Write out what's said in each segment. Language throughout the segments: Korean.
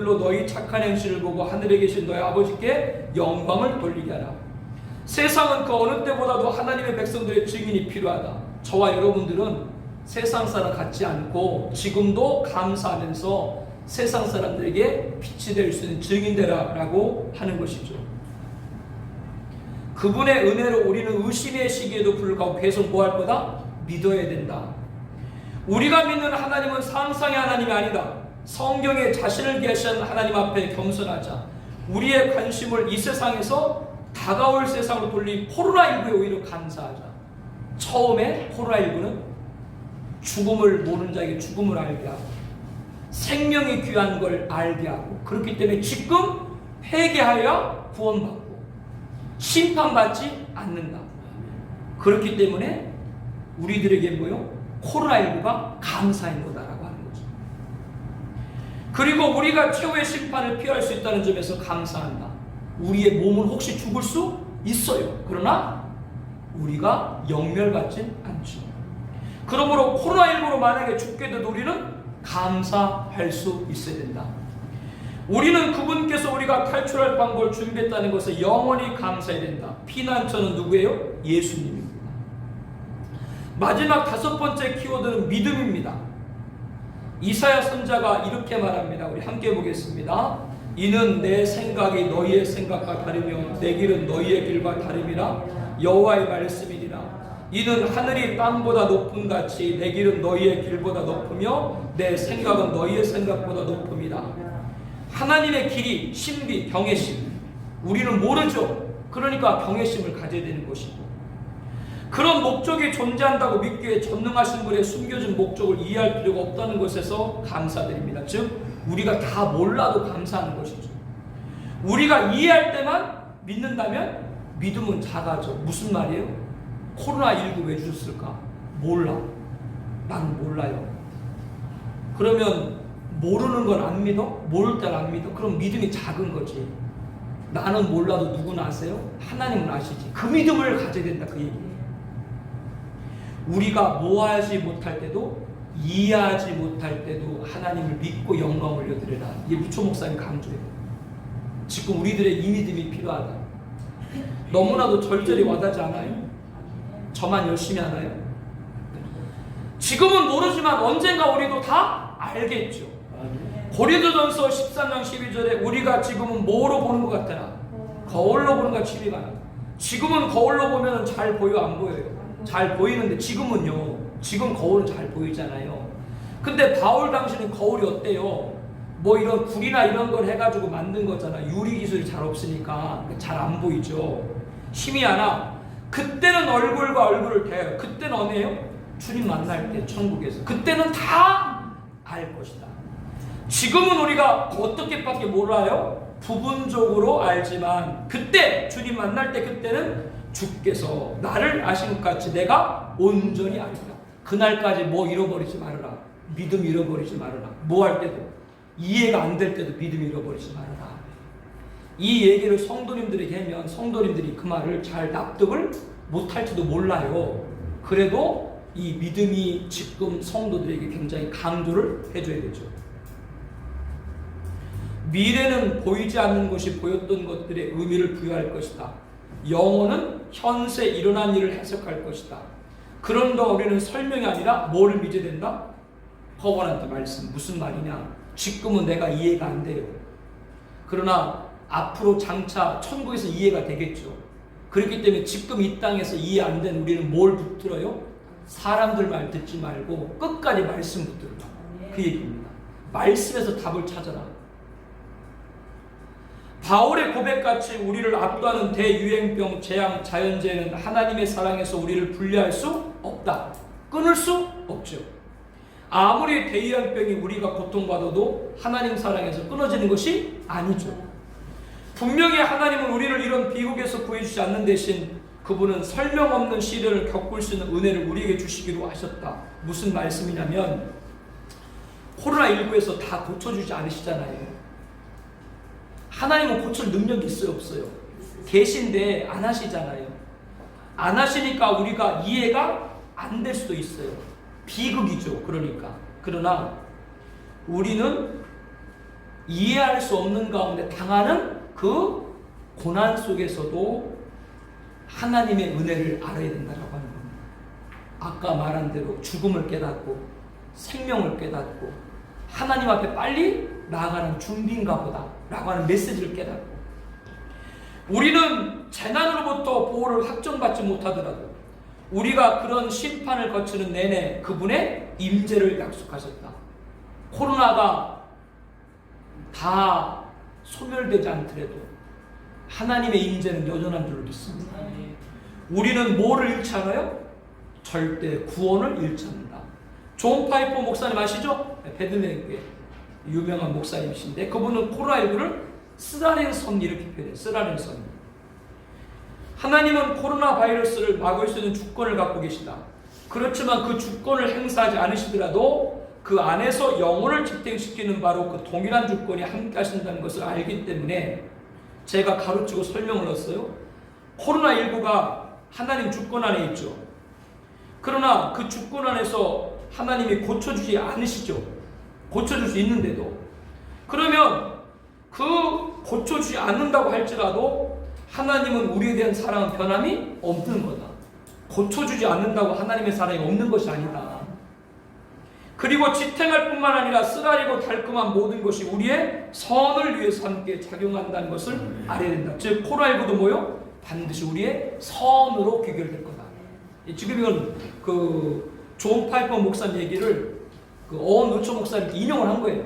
로 너희 착한 행실을 보고 하늘에 계신 너희 아버지께 영광을 돌리게 하라. 세상은 그 어느 때보다도 하나님의 백성들의 증인이 필요하다. 저와 여러분들은 세상 사람 같지 않고 지금도 감사하면서 세상 사람들에게 빛이 될 수 있는 증인되라라고 하는 것이죠. 그분의 은혜로 우리는 의심의 시기에도 불구하고 계속 뭐 할 거다? 믿어야 된다. 우리가 믿는 하나님은 상상의 하나님이 아니다. 성경에 자신을 계신 하나님 앞에 겸손하자. 우리의 관심을 이 세상에서 다가올 세상으로 돌린 코로나19에 오히려 감사하자. 처음에 코로나19는 죽음을 모르는 자에게 죽음을 알게 하고 생명이 귀한 걸 알게 하고, 그렇기 때문에 지금 회개하여 구원받고 심판받지 않는다. 그렇기 때문에 우리들에게 뭐요? 코로나19가 감사인 거다라고 하는 거죠. 그리고 우리가 최후의 심판을 피할 수 있다는 점에서 감사한다. 우리의 몸은 혹시 죽을 수 있어요. 그러나 우리가 영멸받진 않죠. 그러므로 코로나19로 만약에 죽게 돼도 우리는 감사할 수 있어야 된다. 우리는 그분께서 우리가 탈출할 방법을 준비했다는 것을 영원히 감사해야 된다. 피난처는 누구예요? 예수님입니다. 마지막 5번째 키워드는 믿음입니다. 이사야 선지자가 이렇게 말합니다. 우리 함께 보겠습니다. 이는 내 생각이 너희의 생각과 다르며 내 길은 너희의 길과 다름이라 여호와의 말씀이니라. 이는 하늘이 땅보다 높음 같이 내 길은 너희의 길보다 높으며 내 생각은 너희의 생각보다 높음이라. 하나님의 길이 신비, 경외심. 우리는 모르죠. 그러니까 경외심을 가져야 되는 것이고, 그런 목적이 존재한다고 믿기에 전능하신 분의 숨겨진 목적을 이해할 필요가 없다는 것에서 감사드립니다. 즉 우리가 다 몰라도 감사하는 것이죠. 우리가 이해할 때만 믿는다면 믿음은 작아져. 무슨 말이에요? 코로나19 왜 주셨을까? 몰라. 나는 몰라요. 그러면 모르는 건 안 믿어? 모를 땐 안 믿어? 그럼 믿음이 작은 거지. 나는 몰라도 누구는 아세요? 하나님은 아시지. 그 믿음을 가져야 된다, 그 얘기예요. 우리가 모하지 못할 때도, 이해하지 못할 때도 하나님을 믿고 영광 올려드리라. 이게 무초 목사님 강조해요. 지금 우리들의 이 믿음이 필요하다. 너무나도 절절히 와닿지 않아요? 저만 열심히 하나요? 지금은 모르지만 언젠가 우리도 다 알겠죠. 고린도전서 13장 12절에 우리가 지금은 뭐로 보는 것 같으나 거울로 보는 것 취미가 나. 지금은 거울로 보면 잘 보여, 안 보여요? 잘 보이는데 지금은요, 지금 거울은 잘 보이잖아요. 근데 바울 당시는 거울이 어때요? 뭐 이런 굴이나 이런 걸 해가지고 만든 거잖아. 유리 기술이 잘 없으니까 잘 안 보이죠. 힘이 하나, 그때는 얼굴과 얼굴을 대요. 그때는 어디에요? 주님 만날 때 천국에서. 그때는 다 알 것이다. 지금은 우리가 어떻게밖에 몰라요? 부분적으로 알지만 그때 주님 만날 때, 그때는 주께서 나를 아신 것 같이 내가 온전히 알리라. 그날까지 뭐 잃어버리지 말아라. 믿음 잃어버리지 말아라. 뭐 할 때도, 이해가 안 될 때도 믿음 잃어버리지 말아라. 이 얘기를 성도님들에게 하면 성도님들이 그 말을 잘 납득을 못할지도 몰라요. 그래도 이 믿음이 지금 성도들에게 굉장히 강조를 해줘야 되죠. 미래는 보이지 않는 것이 보였던 것들의 의미를 부여할 것이다. 영혼은 현세 일어난 일을 해석할 것이다. 그런 동안 우리는 설명이 아니라 뭐를 믿어야 된다? 허원한테 말씀. 무슨 말이냐? 지금은 내가 이해가 안 돼요. 그러나 앞으로 장차 천국에서 이해가 되겠죠. 그렇기 때문에 지금 이 땅에서 이해 안 된 우리는 뭘 붙들어요? 사람들 말 듣지 말고 끝까지 말씀 붙들어. 그 얘기입니다. 말씀에서 답을 찾아라. 바울의 고백같이 우리를 압도하는 대유행병, 재앙, 자연재해는 하나님의 사랑에서 우리를 분리할 수 없다. 끊을 수 없죠. 아무리 대유행병이 우리가 고통받아도 하나님 사랑에서 끊어지는 것이 아니죠. 분명히 하나님은 우리를 이런 비극에서 구해주지 않는 대신 그분은 설명 없는 시련을 겪을 수 있는 은혜를 우리에게 주시기로 하셨다. 무슨 말씀이냐면 코로나19에서 다 고쳐주지 않으시잖아요. 하나님은 고칠 능력이 있어요, 없어요? 계신데 안 하시잖아요. 안 하시니까 우리가 이해가 안 될 수도 있어요. 비극이죠. 그러니까. 그러나 우리는 이해할 수 없는 가운데 당하는 그 고난 속에서도 하나님의 은혜를 알아야 된다라고 하는 겁니다. 아까 말한 대로 죽음을 깨닫고 생명을 깨닫고 하나님 앞에 빨리 나아가는 준비인가 보다 라고 하는 메시지를 깨닫고, 우리는 재난으로부터 보호를 확정받지 못하더라도 우리가 그런 심판을 거치는 내내 그분의 임재를 약속하셨다. 코로나가 다 소멸되지 않더라도 하나님의 임재는 여전한 줄로 믿습니다. 우리는 뭐를 잃지 않아요? 절대 구원을 잃지 않는다. 존 파이퍼 목사님 아시죠? 베들레헴 유명한 목사님이신데, 그분은 코로나19를 쓰라린 선 이렇게 표현해요. 쓰라린 선. 하나님은 코로나 바이러스를 막을 수 있는 주권을 갖고 계시다. 그렇지만 그 주권을 행사하지 않으시더라도 그 안에서 영혼을 집행시키는 바로 그 동일한 주권이 함께 하신다는 것을 알기 때문에 제가 가르치고 설명을 했어요. 코로나19가 하나님 주권 안에 있죠. 그러나 그 주권 안에서 하나님이 고쳐주지 않으시죠. 고쳐줄 수 있는데도. 그러면 그 고쳐주지 않는다고 할지라도 하나님은 우리에 대한 사랑은 변함이 없는 거다. 고쳐주지 않는다고 하나님의 사랑이 없는 것이 아니다. 그리고 지탱할 뿐만 아니라 쓰라리고 달콤한 모든 것이 우리의 선을 위해서 함께 작용한다는 것을 알아야 된다. 즉 코로나19도 뭐요? 반드시 우리의 선으로 귀결될 거다. 지금 이건 존 파이퍼 목사님 얘기를 어원 노처 목사님 인용을 한 거예요.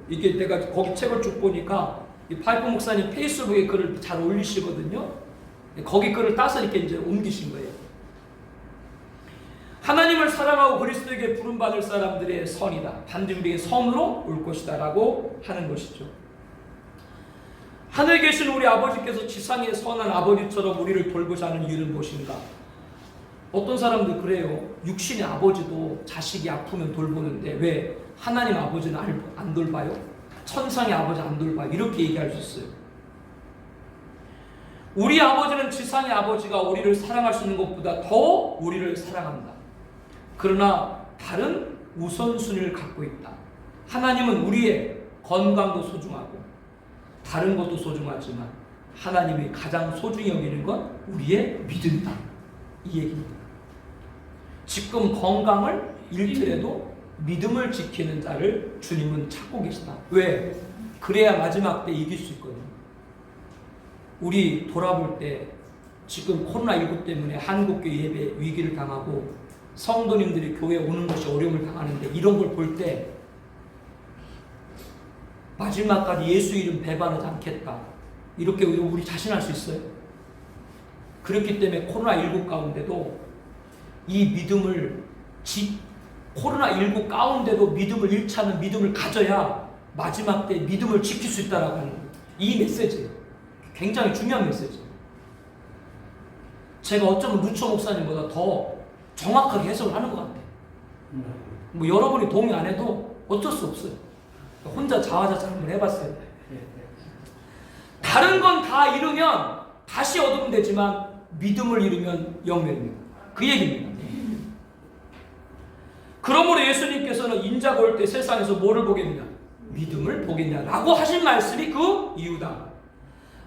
이게 내가 거기 책을 쭉 보니까 이 파이퍼 목사님 페이스북에 글을 잘 올리시거든요. 거기 글을 따서 이렇게 이제 옮기신 거예요. 하나님을 사랑하고 그리스도에게 부름받을 사람들의 선이다. 반드시 우리의 선으로 올 것이다 라고 하는 것이죠. 하늘에 계신 우리 아버지께서 지상의 선한 아버지처럼 우리를 돌보지 않은 이유는 무엇인가? 어떤 사람들 그래요. 육신의 아버지도 자식이 아프면 돌보는데 왜 하나님 아버지는 안 돌봐요? 천상의 아버지 안 돌봐요? 이렇게 얘기할 수 있어요. 우리 아버지는 지상의 아버지가 우리를 사랑할 수 있는 것보다 더 우리를 사랑한다. 그러나 다른 우선순위를 갖고 있다. 하나님은 우리의 건강도 소중하고 다른 것도 소중하지만 하나님이 가장 소중히 여기는 건 우리의 믿음이다. 이 얘기입니다. 지금 건강을 잃더라도 믿음을 지키는 자를 주님은 찾고 계시다. 왜? 그래야 마지막 때 이길 수 있거든요. 우리 돌아볼 때 지금 코로나19 때문에 한국교회 예배 위기를 당하고 성도님들이 교회에 오는 것이 어려움을 당하는데 이런 걸 볼 때 마지막까지 예수 이름 배반하지 않겠다. 이렇게 우리 자신할 수 있어요. 그렇기 때문에 코로나19 가운데도 이 믿음을 코로나19 가운데도 믿음을 잃지 않는 믿음을 가져야 마지막 때 믿음을 지킬 수 있다라고 하는 거예요. 이 메시지 굉장히 중요한 메시지. 제가 어쩌면 루처 목사님보다 더 정확하게 해석을 하는 것 같아요. 뭐 여러분이 동의 안 해도 어쩔 수 없어요. 혼자 자화자찬 한번 해봤어요. 다른 건 다 잃으면 다시 얻으면 되지만 믿음을 잃으면 영멸입니다. 그 얘기입니다. 그러므로 예수님께서는 인자가 올 때 세상에서 뭐를 보겠냐? 믿음을 보겠냐라고 하신 말씀이 그 이유다.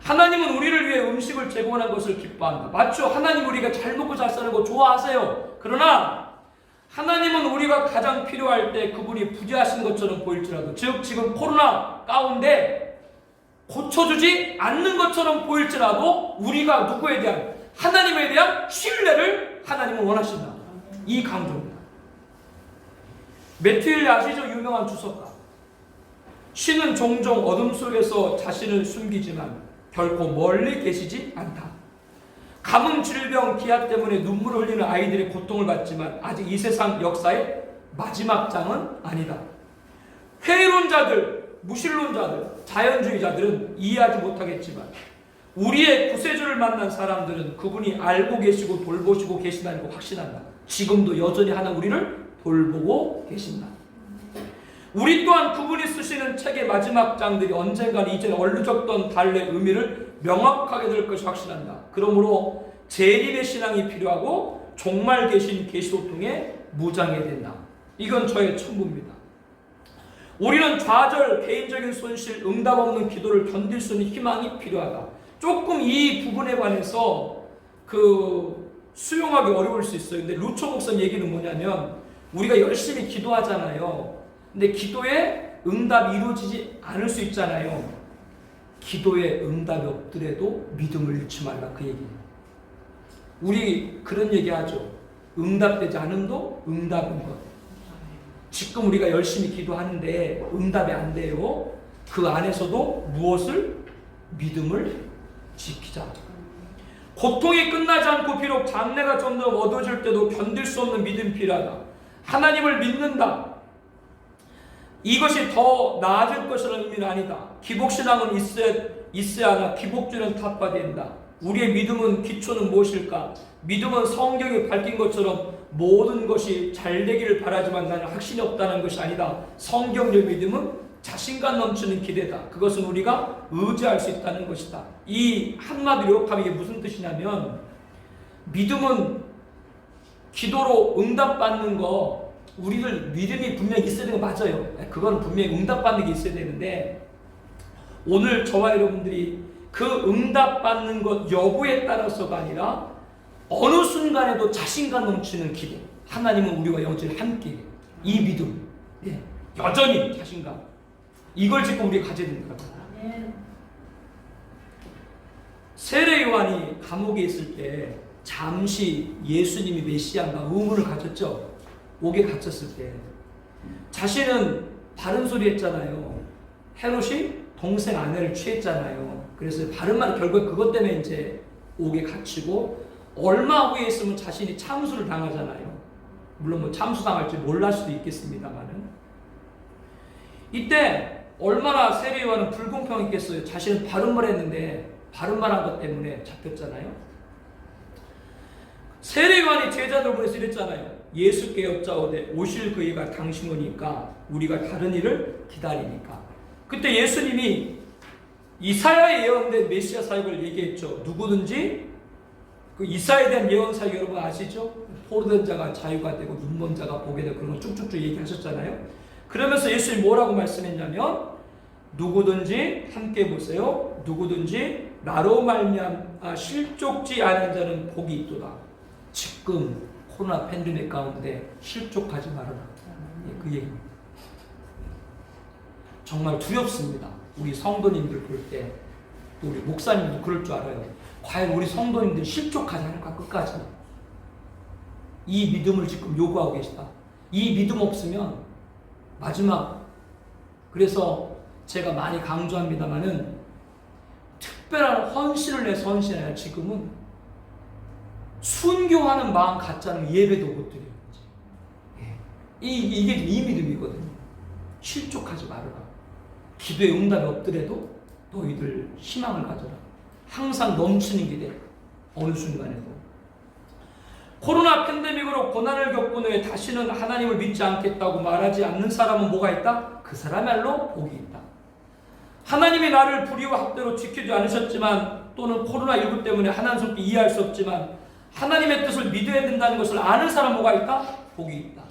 하나님은 우리를 위해 음식을 제공하는 것을 기뻐한다. 맞죠? 하나님 우리가 잘 먹고 잘 사는 거 좋아하세요. 그러나 하나님은 우리가 가장 필요할 때 그분이 부재하신 것처럼 보일지라도, 즉 지금 코로나 가운데 고쳐주지 않는 것처럼 보일지라도 우리가 누구에 대한, 하나님에 대한 신뢰를 하나님은 원하신다. 이 강조입니다. 매튜엘 아시죠? 유명한 주석가. 신은 종종 어둠 속에서 자신을 숨기지만 결코 멀리 계시지 않다. 가뭄, 질병, 기아 때문에 눈물을 흘리는 아이들의 고통을 받지만 아직 이 세상 역사의 마지막 장은 아니다. 회의론자들, 무신론자들, 자연주의자들은 이해하지 못하겠지만 우리의 구세주를 만난 사람들은 그분이 알고 계시고 돌보시고 계신다는 걸 확신한다. 지금도 여전히 하나 우리를 돌보고 계신다. 우리 또한 그분이 쓰시는 책의 마지막 장들이 언젠가는 이전에 얼룩졌던 달래의 의미를 명확하게 될 것을 확신한다. 그러므로 재림의 신앙이 필요하고 종말 계신 계시소통에 무장해야 된다. 이건 저의 첨부입니다. 우리는 좌절, 개인적인 손실, 응답 없는 기도를 견딜 수 있는 희망이 필요하다. 조금 이 부분에 관해서 수용하기 어려울 수 있어요. 근데 루초 목사 얘기는 뭐냐면 우리가 열심히 기도하잖아요. 근데 기도에 응답이 이루어지지 않을 수 있잖아요. 기도에 응답이 없더라도 믿음을 잃지 말라, 그 얘기예요. 우리 그런 얘기 하죠. 응답되지 않음도 응답인 것. 지금 우리가 열심히 기도하는데 응답이 안 돼요. 그 안에서도 무엇을? 믿음을 지키자. 고통이 끝나지 않고 비록 장래가 점점 어두워질 때도 견딜 수 없는 믿음이 필요하다. 하나님을 믿는다. 이것이 더 나아질 것이라는 의미는 아니다. 기복신앙은 있어야 하나 기복주의는 타파된다. 우리의 믿음은 기초는 무엇일까? 믿음은 성경이 밝힌 것처럼 모든 것이 잘 되기를 바라지만 나는 확신이 없다는 것이 아니다. 성경적 믿음은 자신감 넘치는 기대다. 그것은 우리가 의지할 수 있다는 것이다. 이 한마디로 요약하면 이게 무슨 뜻이냐면 믿음은 기도로 응답받는 거, 우리들 믿음이 분명히 있어야 되는 거 맞아요. 그건 분명히 응답받는 게 있어야 되는데 오늘 저와 여러분들이 그 응답받는 것 여부에 따라서가 아니라 어느 순간에도 자신감 넘치는 기대, 하나님은 우리와 영원히 함께, 이 믿음, 여전히 자신감, 이걸 지금 우리가 가져야 된다고. 세례 요한이 감옥에 있을 때 잠시 예수님이 메시아인가 의문을 가졌죠. 옥에 갇혔을 때 자신은 바른 소리 했잖아요. 헤롯이 동생 아내를 취했잖아요. 그래서 바른 말, 결국 그것 때문에 이제 옥에 갇히고 얼마 후에 있으면 자신이 참수를 당하잖아요. 물론 뭐 참수당할지 몰랄 수도 있겠습니다만은 이때 얼마나 세례 요한은 불공평했겠어요. 자신은 바른 말 했는데 바른 말 한 것 때문에 잡혔잖아요. 세례 요한이 제자들 보내서 이랬잖아요. 예수께 여짜오되 오실 그이가 당신 오니까 우리가 다른 일을 기다리니까. 그때 예수님이 이사야의 예언된 메시아 사역을 얘기했죠. 누구든지 그 이사야에 대한 예언 사역 여러분 아시죠? 포로된 자가 자유가 되고 눈먼 자가 보게 되고 그런 거 쭉쭉쭉 얘기하셨잖아요. 그러면서 예수님이 뭐라고 말씀했냐면 누구든지 함께 보세요. 누구든지 나로 말미암아 실족지 않은 자는 복이 있도다. 지금 코로나 팬데믹 가운데 실족하지 말아라. 그 얘기입니다. 정말 두렵습니다. 우리 성도님들 볼 때, 또 우리 목사님도 그럴 줄 알아요. 과연 우리 성도님들 실족하지 않을까 끝까지. 이 믿음을 지금 요구하고 계시다. 이 믿음 없으면 마지막, 그래서 제가 많이 강조합니다만은 특별한 헌신을 내서 헌신해야 지금은 순교하는 마음 갖지 않으면 예배도 못 드려요. 이게 이 믿음이거든요. 실족하지 말아라. 기도에 응답이 없더라도 너희들 희망을 가져라. 항상 넘치는 기대, 어느 순간에도. 코로나 팬데믹으로 고난을 겪은 후에 다시는 하나님을 믿지 않겠다고 말하지 않는 사람은 뭐가 있다? 그 사람야말로 복이 있다. 하나님이 나를 불의와 학대로 지키지 않으셨지만 또는 코로나19 때문에 하나님께 이해할 수 없지만 하나님의 뜻을 믿어야 된다는 것을 아는 사람 뭐가 있다? 복이 있다.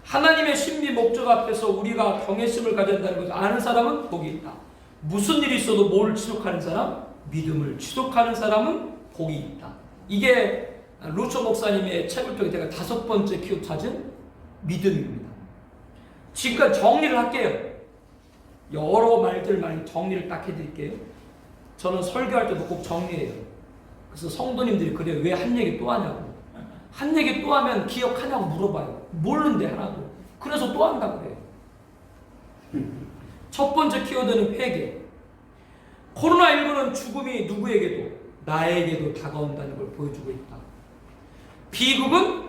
하나님의 신비 목적 앞에서 우리가 경외심을 가져야 한다는 것을 아는 사람은 복이 있다. 무슨 일이 있어도 뭘 지속하는 사람? 믿음을 지속하는 사람은 복이 있다. 이게 루초 목사님의 책을 통해 제가 5번째 키워 찾은 믿음입니다. 지금까지 정리를 할게요. 여러 말들 많이 정리를 딱 해드릴게요. 저는 설교할 때도 꼭 정리해요. 그래서 성도님들이 그래요. 왜 한 얘기 또 하냐고. 한 얘기 또 하면 기억하냐고 물어봐요. 모르는데 하나도. 그래서 또 한다고 그래요. 첫 번째 키워드는 회개. 코로나19는 죽음이 누구에게도 나에게도 다가온다는 걸 보여주고 있다. 비극은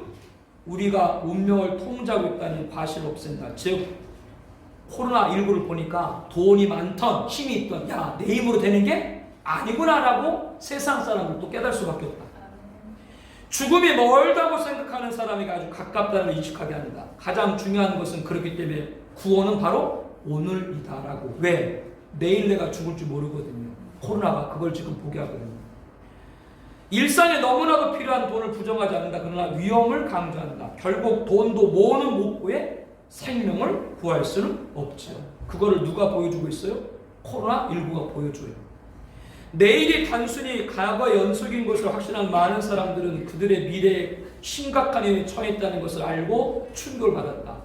우리가 운명을 통제하고 있다는 과실을 없앤다. 즉 코로나19를 보니까 돈이 많던 힘이 있던 야, 내 힘으로 되는 게 아니구나 라고 세상 사람을 또 깨달을 수밖에 없다. 죽음이 멀다고 생각하는 사람에게 아주 가깝다는 걸 인식하게 합니다. 가장 중요한 것은 그렇기 때문에 구원은 바로 오늘이다 라고. 왜? 내일 내가 죽을지 모르거든요. 코로나가 그걸 지금 보게 하거든요. 일상에 너무나도 필요한 돈을 부정하지 않는다. 그러나 위험을 강조한다. 결국 돈도 모으는 목표에 생명을 구할 수는 없지요. 그거를 누가 보여주고 있어요? 코로나19가 보여줘요. 내일이 단순히 과거 연속인 것을 확신한 많은 사람들은 그들의 미래에 심각한 위험에 처했다는 것을 알고 충격을 받았다.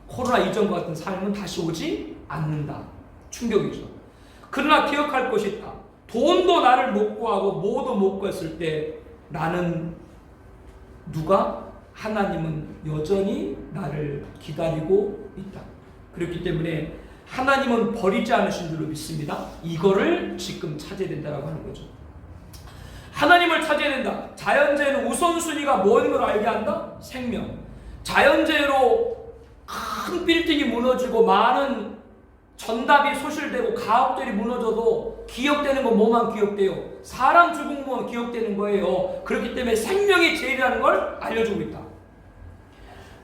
코로나 이전과 같은 삶은 다시 오지 않는다. 충격이죠. 그러나 기억할 것이 있다. 돈도 나를 못 구하고 뭐도 못 구했을 때 나는 하나님은 여전히 나를 기다리고 있다. 그렇기 때문에 하나님은 버리지 않으신 줄로 믿습니다. 이거를 지금 찾아야 된다고 하는 거죠. 하나님을 찾아야 된다. 자연재해는 우선순위가 뭔 걸 알게 한다? 생명. 자연재해로 큰 빌딩이 무너지고 많은 전답이 소실되고 가옥들이 무너져도 기억되는 건 뭐만 기억돼요? 사람 죽은 것만 기억되는 거예요. 그렇기 때문에 생명이 제일이라는 걸 알려주고 있다.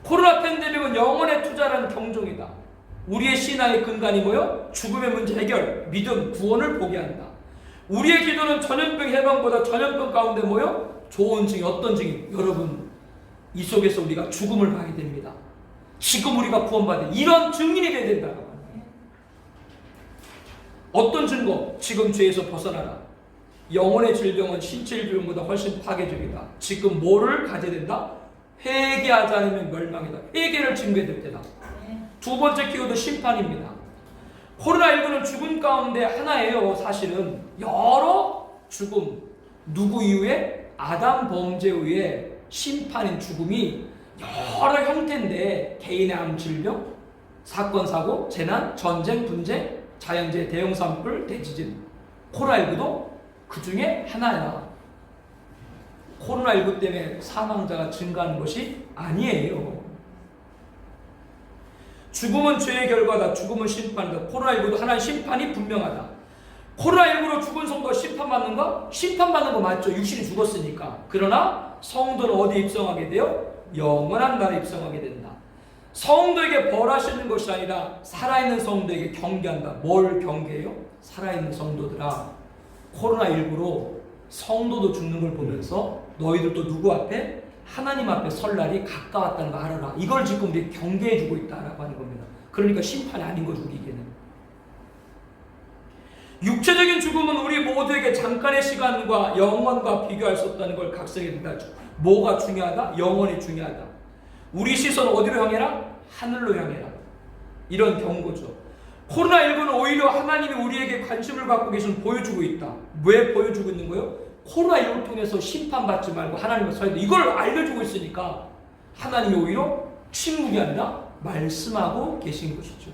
코로나 팬데믹은 영혼의 투자라는 경종이다. 우리의 신앙의 근간이 뭐요? 죽음의 문제 해결, 믿음, 구원을 보게 한다. 우리의 기도는 전염병 예방보다 전염병 가운데 뭐요? 좋은 증인, 어떤 증인? 여러분, 이 속에서 우리가 죽음을 봐야 됩니다. 지금 우리가 구원받은 이런 증인이 돼야 된다. 어떤 증거? 지금 죄에서 벗어나라. 영혼의 질병은 신체 질병보다 훨씬 파괴적이다. 지금 뭐를 가져야 된다? 회개하지 않으면 멸망이다. 회개를 증거해야 될 때다. 두 번째 키워드 심판입니다. 코로나19는 죽음 가운데 하나예요. 사실은 여러 죽음, 누구 이후에? 아담 범죄 후에 심판인 죽음이 여러 형태인데 개인의 암 질병, 사건 사고, 재난, 전쟁, 분쟁, 자연재해, 대형 산불, 대지진, 코로나19도 그 중에 하나야. 코로나19 때문에 사망자가 증가하는 것이 아니에요. 죽음은 죄의 결과다. 죽음은 심판이다. 코로나19도 하나의 심판이 분명하다. 코로나19로 죽은 성도가 심판받는가? 심판받는 거 맞죠. 육신이 죽었으니까. 그러나 성도는 어디 입성하게 돼요? 영원한 나라에 입성하게 된다. 성도에게 벌하시는 것이 아니라 살아있는 성도에게 경계한다. 뭘 경계해요? 살아있는 성도들아, 코로나19로 성도도 죽는 걸 보면서 너희들도 누구 앞에? 하나님 앞에 설 날이 가까웠다는 거 알아라. 이걸 지금 우리 경계해주고 있다라고 하는 겁니다. 그러니까 심판이 아닌 거죠, 우리에게는. 육체적인 죽음은 우리 모두에게 잠깐의 시간과 영원과 비교할 수 없다는 걸 각성해야 된다. 뭐가 중요하다? 영원이 중요하다. 우리 시선은 어디로 향해라? 하늘로 향해라. 이런 경고죠. 코로나19는 오히려 하나님이 우리에게 관심을 갖고 계신 보여주고 있다. 왜 보여주고 있는 거예요? 코로나19를 통해서 심판받지 말고 하나님을 서야 돼. 이걸 알려주고 있으니까 하나님이 오히려 침묵이 아니라 말씀하고 계신 것이죠.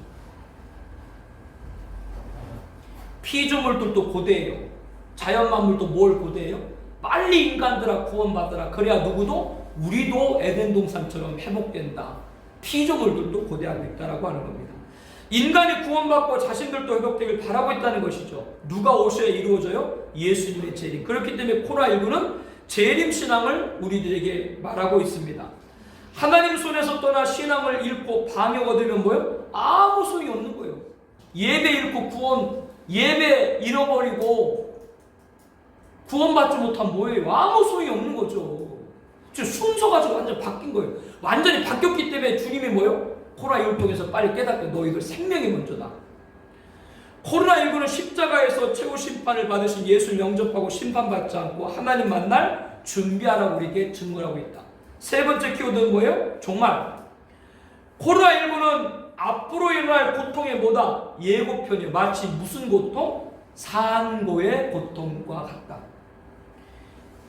피조물들도 고대해요. 자연만물도 뭘 고대해요? 빨리 인간들아 구원받으라. 그래야 누구도 우리도 에덴 동산처럼 회복된다. 피조물들도 고대하고 있다라고 하는 겁니다. 인간이 구원받고 자신들도 회복되길 바라고 있다는 것이죠. 누가 오셔야 이루어져요? 예수님의 재림. 그렇기 때문에 코로나19는 재림 신앙을 우리들에게 말하고 있습니다. 하나님 손에서 떠나 신앙을 잃고 방해가 되면 뭐예요? 아무 소용이 없는 거예요. 예배 잃고 예배 잃어버리고 구원받지 못하면 뭐예요? 아무 소용이 없는 거죠. 순서가 지금 완전 바뀐 거예요. 완전히 바뀌었기 때문에 주님이 뭐예요? 코로나19를 통해서 빨리 깨닫게 너희들 생명이 먼저다. 코로나19는 십자가에서 최후 심판을 받으신 예수를 영접하고 심판받지 않고 하나님 만날 준비하라고 우리에게 증거하고 있다. 세 번째 키워드는 뭐예요? 종말. 코로나19는 앞으로 일어날 고통의 뭐다? 예고편이에요. 마치 무슨 고통? 산고의 고통과 같다.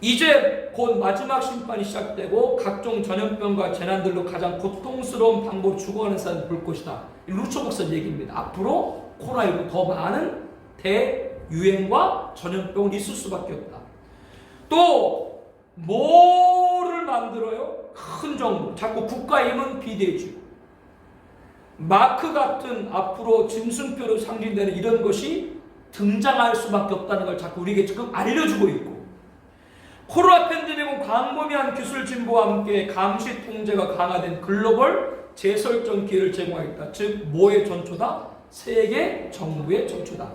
이제 곧 마지막 심판이 시작되고 각종 전염병과 재난들로 가장 고통스러운 방법으로 죽어가는 사람을 볼 것이다. 루처 목사 얘기입니다. 앞으로 코로나19 더 많은 대유행과 전염병이 있을 수밖에 없다. 또 뭐를 만들어요? 큰 정부. 자꾸 국가의 힘은 비대해지고 마크 같은 앞으로 짐승표로 상징되는 이런 것이 등장할 수밖에 없다는 걸 자꾸 우리에게 지금 알려주고 있고, 코로나 팬데믹은 광범위한 기술 진보와 함께 감시 통제가 강화된 글로벌 재설정 기회를 제공하겠다. 즉 뭐의 전초다? 세계 정부의 전초다.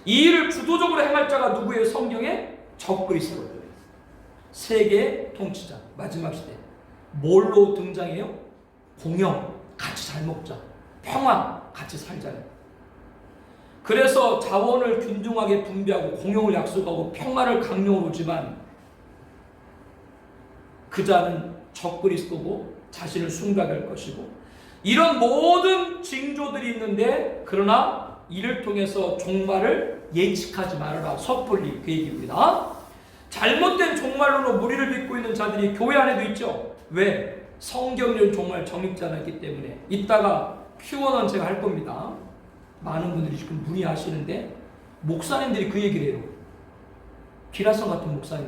이 일을 주도적으로 행할 자가 누구예요? 성경에 적그리스도, 세계 통치자, 마지막 시대. 뭘로 등장해요? 공영, 같이 잘 먹자. 평화 같이 살자요. 그래서 자원을 균등하게 분배하고 공용을 약속하고 평화를 강요하고 오지만 그 자는 적그리스도고 자신을 숭배할 것이고 이런 모든 징조들이 있는데 그러나 이를 통해서 종말을 예측하지 말아라. 섣불리 그 얘기입니다. 잘못된 종말론으로 무리를 빚고 있는 자들이 교회 안에도 있죠. 왜? 성경을 정말 정립지 않았기 때문에. 이따가 Q&A는 제가 할 겁니다. 많은 분들이 지금 문의하시는데 목사님들이 그 얘기를 해요. 기라성 같은 목사님.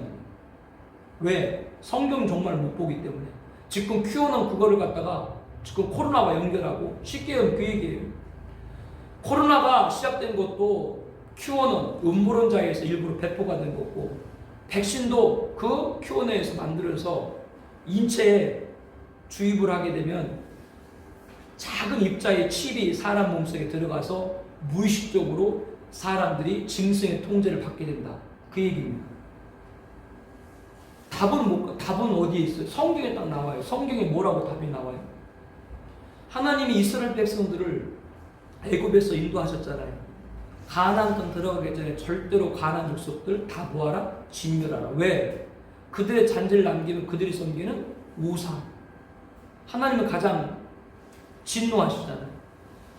왜? 성경 정말 못 보기 때문에. 지금 Q&A는 그거를 갖다가 지금 코로나와 연결하고 쉽게 그 얘기예요. 코로나가 시작된 것도 Q&A 음모론자에서 일부러 배포가 된 거고 백신도 그 Q&A에서 만들어서 인체에 주입을 하게 되면 작은 입자의 칩이 사람 몸속에 들어가서 무의식적으로 사람들이 짐승의 통제를 받게 된다. 그 얘기입니다. 답은 어디에 있어요? 성경에 딱 나와요. 성경에 뭐라고 답이 나와요? 하나님이 이스라엘 백성들을 애굽에서 인도하셨잖아요. 가나안 땅 들어가기 전에 절대로 가나안 족속들 다 모아라, 진멸하라. 왜? 그들의 잔재를 남기면 그들이 섬기는 우상. 하나님은 가장 진노하시잖아요.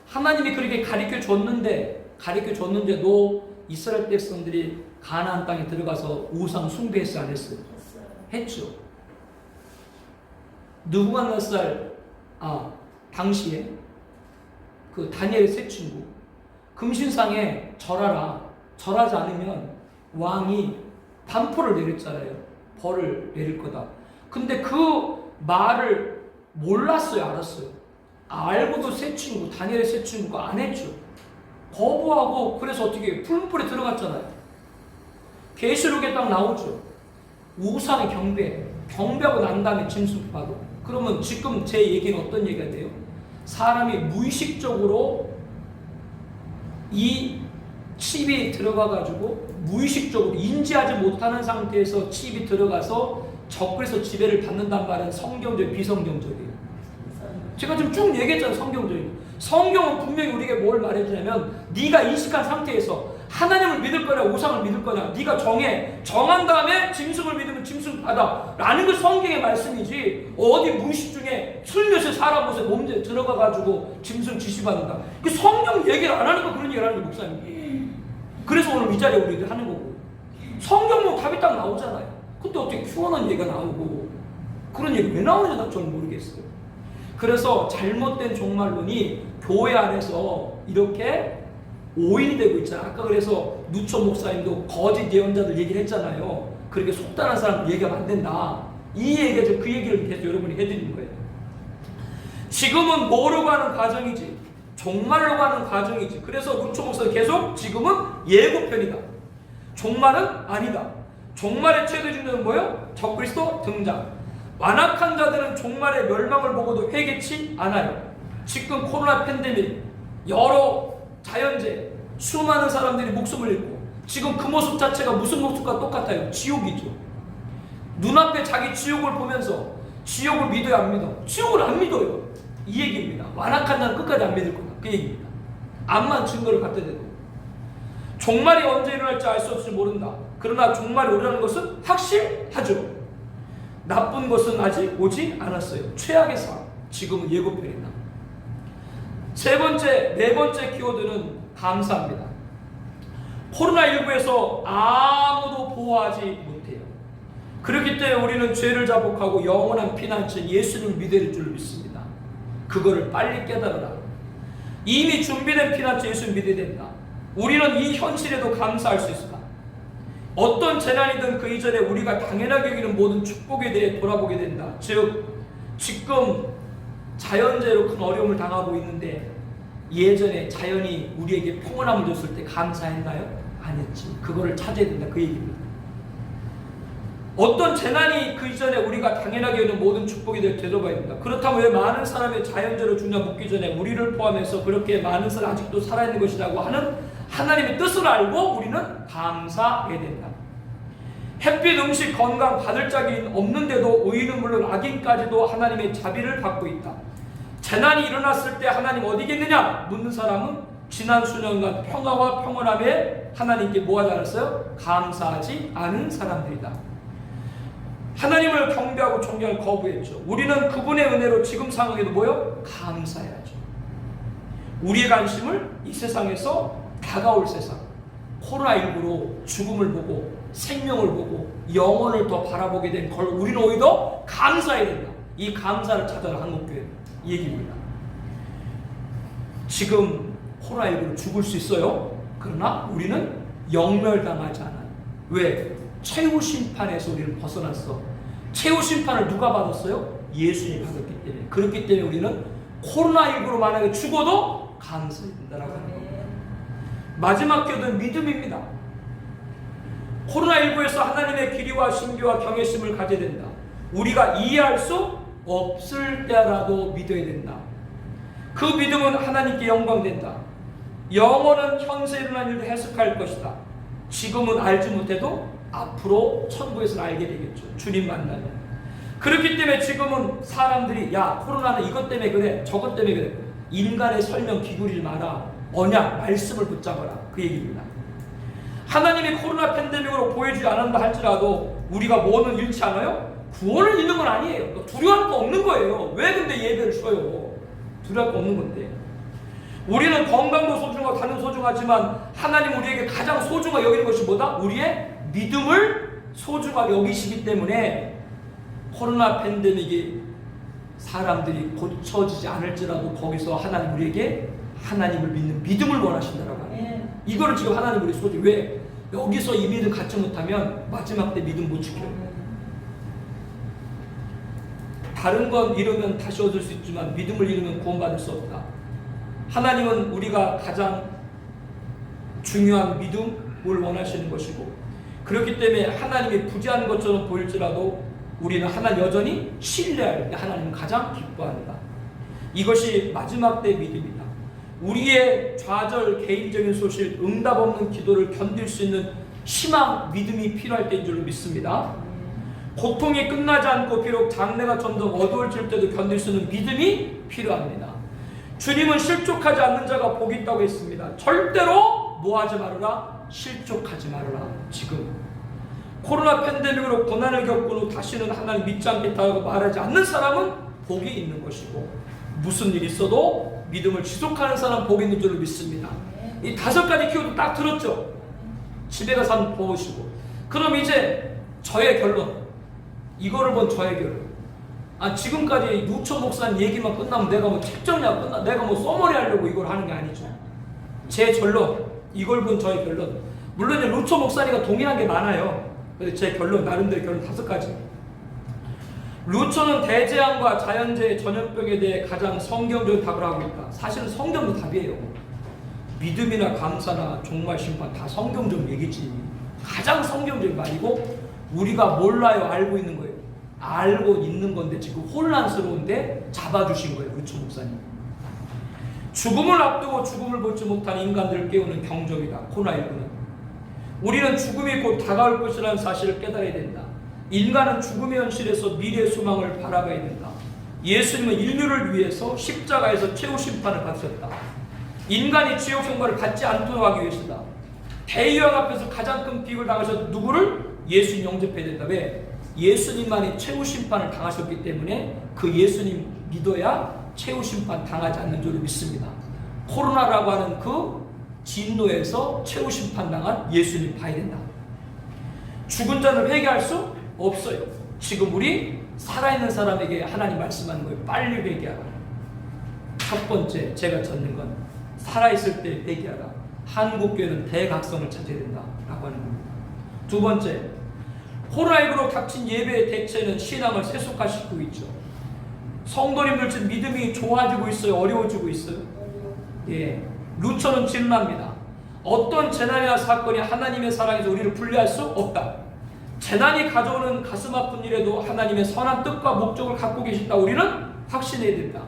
하나님이 그렇게 가르쳐 줬는데도 이스라엘 백성들이 가나안 땅에 들어가서 우상 숭배했어요, 안 했어요? 했죠. 느부갓네살 당시에 그 다니엘의 세 친구 금신상에 절하라. 절하지 않으면 왕이 반포를 내렸잖아요. 벌을 내릴 거다. 근데 그 말을 몰랐어요, 알았어요? 알고도 세 친구, 다니엘의 세 친구가 안 했죠. 거부하고 그래서 어떻게 풀무불에 들어갔잖아요. 계시록에 딱 나오죠. 우상의 경배하고 난 다음에 짐승 받아. 그러면 지금 제 얘기는 어떤 얘기가 돼요? 사람이 무의식적으로 이 칩이 들어가가지고 무의식적으로 인지하지 못하는 상태에서 칩이 들어가서 적그리스도 지배를 받는단 말은 성경적, 비성경적이에요. 제가 지금 쭉 얘기했잖아요. 성경적이에요. 성경은 분명히 우리에게 뭘 말해주냐면 네가 인식한 상태에서 하나님을 믿을 거냐 우상을 믿을 거냐 네가 정한 다음에 짐승을 믿으면 짐승 받아 라는 게 성경의 말씀이지 어디 무의식 중에 슬며시 사람 옷에 몸에 들어가가지고 짐승 지시받는다. 그 성경 얘기를 안 하니까 그런 얘기를 하는 게 목사님. 그래서 오늘 이 자리에 우리들 하는 거고 성경 보면 답이 딱 나오잖아요. 근데 어떻게 Q&A 얘기가 나오고 그런 얘기 왜 나오는지 난 저는 모르겠어요. 그래서 잘못된 종말론이 교회 안에서 이렇게 오인이 되고 있잖아요. 아까 그래서 누처 목사님도 거짓 예언자들 얘기를 했잖아요. 그렇게 속단한 사람들 얘기하면 안 된다. 이 얘기가 그 얘기를 계속 여러분이 해드리는 거예요. 지금은 뭐로 가는 과정이지? 종말로 가는 과정이지. 그래서 누처 목사님 계속 지금은 예고편이다. 종말은 아니다. 종말의 최대 징조는 뭐예요? 적그리스도 등장. 완악한 자들은 종말의 멸망을 보고도 회개치 않아요. 지금 코로나 팬데믹, 여러 자연재해, 수많은 사람들이 목숨을 잃고 지금 그 모습 자체가 무슨 모습과 똑같아요? 지옥이죠. 눈앞에 자기 지옥을 보면서 지옥을 믿어야 안 믿어? 지옥을 안 믿어요. 이 얘기입니다. 완악한 자는 끝까지 안 믿을 거다. 그 얘기입니다. 암만 증거를 갖다 대도. 종말이 언제 일어날지 알 수 없이 모른다. 그러나 종말이 오라는 것은 확실하죠. 나쁜 것은 아직 오지 않았어요. 최악의 상황. 지금은 예고편이다. 네 번째 키워드는 감사합니다. 코로나19에서 아무도 보호하지 못해요. 그렇기 때문에 우리는 죄를 자복하고 영원한 피난처 예수님을 믿어야 될 줄 믿습니다. 그거를 빨리 깨달아라. 이미 준비된 피난처 예수를 믿어야 된다. 우리는 이 현실에도 감사할 수 있다. 어떤 재난이든 그 이전에 우리가 당연하게 여기는 모든 축복에 대해 돌아보게 된다. 즉 지금 자연재해로 큰 어려움을 당하고 있는데 예전에 자연이 우리에게 평온함을 줬을 때 감사했나요? 안 했지. 그거를 찾아야 된다. 그 얘기입니다. 어떤 재난이 그 이전에 우리가 당연하게 여기는 모든 축복에 대해 되돌아봐야 된다. 그렇다면 왜 많은 사람이 자연재해로 죽냐 묻기 전에 우리를 포함해서 그렇게 많은 사람이 아직도 살아있는 것이라고 하는 하나님의 뜻을 알고 우리는 감사해야 된다. 햇빛, 음식, 건강 받을 짝이 없는데도 의인은 물론 악인까지도 하나님의 자비를 받고 있다. 재난이 일어났을 때 하나님 어디 계느냐 묻는 사람은 지난 수년간 평화와 평온함에 하나님께 뭐 하지 않았어요? 감사하지 않은 사람들이다. 하나님을 경배하고 존경을 거부했죠. 우리는 그분의 은혜로 지금 상황에도 뭐요? 감사해야죠. 우리의 관심을 이 세상에서 다가올 세상, 코로나19로 죽음을 보고 생명을 보고 영혼을 더 바라보게 된 걸 우리는 오히려 감사해야 된다. 이 감사를 찾아라 한국교회 이 얘기입니다. 지금 코로나19로 죽을 수 있어요. 그러나 우리는 영멸당하지 않아요. 왜? 최후 심판에서 우리는 벗어났어. 최후 심판을 누가 받았어요? 예수님이 받았기 때문에. 그렇기 때문에 우리는 코로나19로 만약에 죽어도 감사해야 된다라고 하는 겁니다. 마지막 기도는 믿음입니다. 코로나19에서 하나님의 길이와 신비와 경외심을 가져야 된다. 우리가 이해할 수 없을 때라도 믿어야 된다. 그 믿음은 하나님께 영광된다. 영어는 현세 일어난 일도 해석할 것이다. 지금은 알지 못해도 앞으로 천국에서는 알게 되겠죠. 주님 만나면. 그렇기 때문에 지금은 사람들이 야 코로나는 이것 때문에 그래 저것 때문에 그래 인간의 설명 기울이지 마라. 언약 말씀을 붙잡아라. 그 얘기입니다. 하나님이 코로나 팬데믹으로 보여주지 않는다 할지라도 우리가 뭐는 잃지 않아요? 구원을 잃는 건 아니에요. 두려워할 거 없는 거예요. 왜 근데 예배를 쉬어요? 두려워할 거 없는 건데. 우리는 건강도 소중하고 다른 소중하지만 하나님 우리에게 가장 소중하게 여기는 것이 뭐다? 우리의 믿음을 소중하게 여기시기 때문에 코로나 팬데믹이 사람들이 고쳐지지 않을지라도 거기서 하나님 우리에게 하나님을 믿는 믿음을 원하신다라고 합니다. 이거를 지금 하나님 우리 소중히 왜? 여기서 이 믿음 갖지 못하면 마지막 때 믿음 못 지켜요. 다른 건 잃으면 다시 얻을 수 있지만 믿음을 잃으면 구원받을 수 없다. 하나님은 우리가 가장 중요한 믿음을 원하시는 것이고 그렇기 때문에 하나님이 부재한 것처럼 보일지라도 우리는 하나님 여전히 신뢰할 때 하나님은 가장 기뻐한다. 이것이 마지막 때 믿음이다. 우리의 좌절, 개인적인 소실, 응답 없는 기도를 견딜 수 있는 희망, 믿음이 필요할 때인 줄로 믿습니다. 고통이 끝나지 않고 비록 장래가 점점 어두워질 때도 견딜 수 있는 믿음이 필요합니다. 주님은 실족하지 않는 자가 복이 있다고 했습니다. 절대로 뭐하지 말아라? 실족하지 말아라. 지금 코로나 팬데믹으로 고난을 겪은 후 다시는 하나님 믿지 않겠다고 말하지 않는 사람은 복이 있는 것이고 무슨 일이 있어도 믿음을 지속하는 사람 복이 있는 줄로 믿습니다. 이 5가지 키워드 딱 들었죠? 집에 가서 한번 보시고 그럼 이제 저의 결론 이거를 본 저의 결론 지금까지 누처 목사님 얘기만 끝나면 내가 뭐 책정리하고 끝나 내가 뭐 써머리 하려고 이걸 하는 게 아니죠. 제 결론 이걸 본 저의 결론 물론 이제 루처 목사님과 동일한 게 많아요. 그래서 제 결론 나름대로 결론 5가지. 루처는 대재앙과 자연재해 전염병에 대해 가장 성경적인 답을 하고 있다. 사실은 성경도 답이에요. 믿음이나 감사나 종말 심판 다 성경적 얘기지. 가장 성경적인 말이고 우리가 몰라요 알고 있는 거예요. 알고 있는 건데 지금 혼란스러운데 잡아주신 거예요. 루처 목사님. 죽음을 앞두고 죽음을 보지 못한 인간들을 깨우는 경적이다. 코로나19는. 우리는 죽음이 곧 다가올 것이라는 사실을 깨달아야 된다. 인간은 죽음의 현실에서 미래의 소망을 바라봐야 된다. 예수님은 인류를 위해서 십자가에서 최후 심판을 받으셨다. 인간이 지옥 형벌을 받지 않도록 하기 위해서다. 대유형 앞에서 가장 큰 비극을 당하셔서 누구를? 예수님 영접해야 된다. 왜? 예수님만이 최후 심판을 당하셨기 때문에 그 예수님 믿어야 최후 심판 당하지 않는 줄을 믿습니다. 코로나라고 하는 그 진노에서 최후 심판 당한 예수님 봐야 된다. 죽은 자는 회개할 수 없어요. 지금 우리 살아있는 사람에게 하나님 말씀하는 거예요. 빨리 회개하라. 첫 번째 제가 찾는 건 살아있을 때 회개하라. 한국교회는 대각성을 찾아야 된다라고 하는 겁니다. 두 번째, 코로나19로 닥친 예배의 대체는 신앙을 세속화시키고 있죠. 성도님들 지금 믿음이 좋아지고 있어요? 어려워지고 있어요? 예, 루처는 질문합니다. 어떤 재난이나 사건이 하나님의 사랑에서 우리를 분리할 수 없다. 재난이 가져오는 가슴 아픈 일에도 하나님의 선한 뜻과 목적을 갖고 계신다. 우리는 확신해야 된다.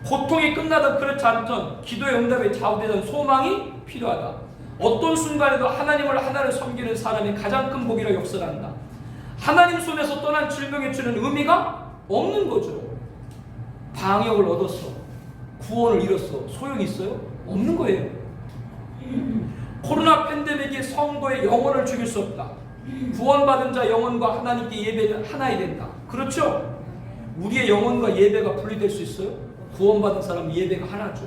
고통이 끝나든 그렇지 않든 기도의 응답에 좌우되는 소망이 필요하다. 어떤 순간에도 하나님을 섬기는 사람이 가장 큰 복이라 역설한다. 하나님 손에서 떠난 질병에 주는 의미가 없는 거죠. 방역을 얻었어. 구원을 잃었어. 소용이 있어요? 없는 거예요. 코로나 팬데믹이 성도의 영혼을 죽일 수 없다. 구원받은 자 영혼과 하나님께 예배는 하나이 된다. 그렇죠? 우리의 영혼과 예배가 분리될 수 있어요? 구원받은 사람은 예배가 하나죠.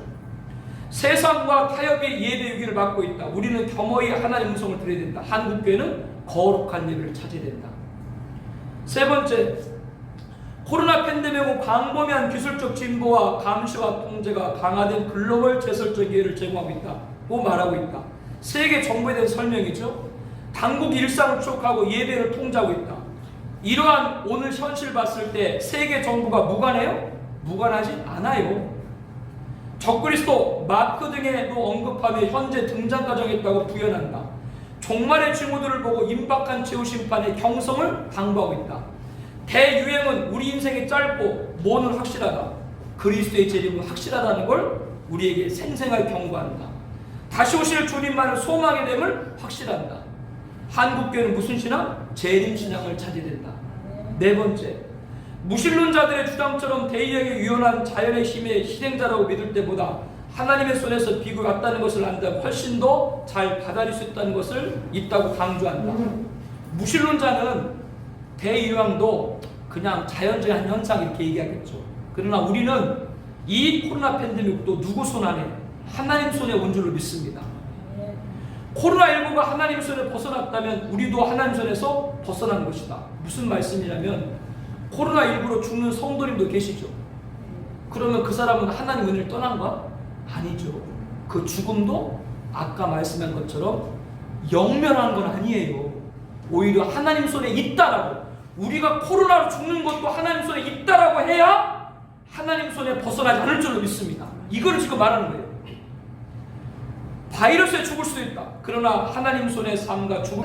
세상과 타협의 예배 위기를 받고 있다. 우리는 겸허히 하나님의 음성을 들어야 된다. 한국교회는 거룩한 예배를 찾아야 된다. 세 번째, 코로나 팬데믹 후 광범위한 기술적 진보와 감시와 통제가 강화된 글로벌 제설적 기회를 제공하고 있다고 말하고 있다. 세계 정부에 대한 설명이죠. 당국 일상을 추적하고 예배를 통제하고 있다. 이러한 오늘 현실 봤을 때 세계 정부가 무관해요? 무관하지 않아요. 적그리스도, 마크 등에도 언급하며 현재 등장 과정에 있다고 부연한다. 종말의 징후들을 보고 임박한 최후 심판의 경성을 당부하고 있다. 대유행은 우리 인생이 짧고 뭐는 확실하다. 그리스도의 재림은 확실하다는 걸 우리에게 생생하게 경고한다. 다시 오실 주님만을 소망의 됨을 확실한다. 한국교회는 무슨 신앙? 재림신앙을 찾아야 된다. 네 번째, 무신론자들의 주장처럼 대유행에 유연한 자연의 힘의 실행자라고 믿을 때보다 하나님의 손에서 비극이 왔다는 것을 안다면 훨씬 더 잘 받아들일 수 있다는 것을 있다고 강조한다. 무신론자는 대유행도 그냥 자연적인 한 현상 이렇게 얘기하겠죠. 그러나 우리는 이 코로나 팬데믹도 누구 손 안에? 하나님 손에 온 줄로 믿습니다. 코로나19가 하나님 손에 벗어났다면 우리도 하나님 손에서 벗어난 것이다. 무슨 말씀이냐면 코로나19로 죽는 성도님도 계시죠. 그러면 그 사람은 하나님 은혜를 떠난가? 아니죠. 그 죽음도 아까 말씀한 것처럼 영면한 건 아니에요. 오히려 하나님 손에 있다라고, 우리가 코로나로 죽는 것도 하나님 손에 있다라고 해야 하나님 손에 벗어나지 않을 줄로 믿습니다. 이걸 지금 말하는 거예요. 바이러스에 죽을 수도 있다. 그러나 하나님 손의 삶과 죽음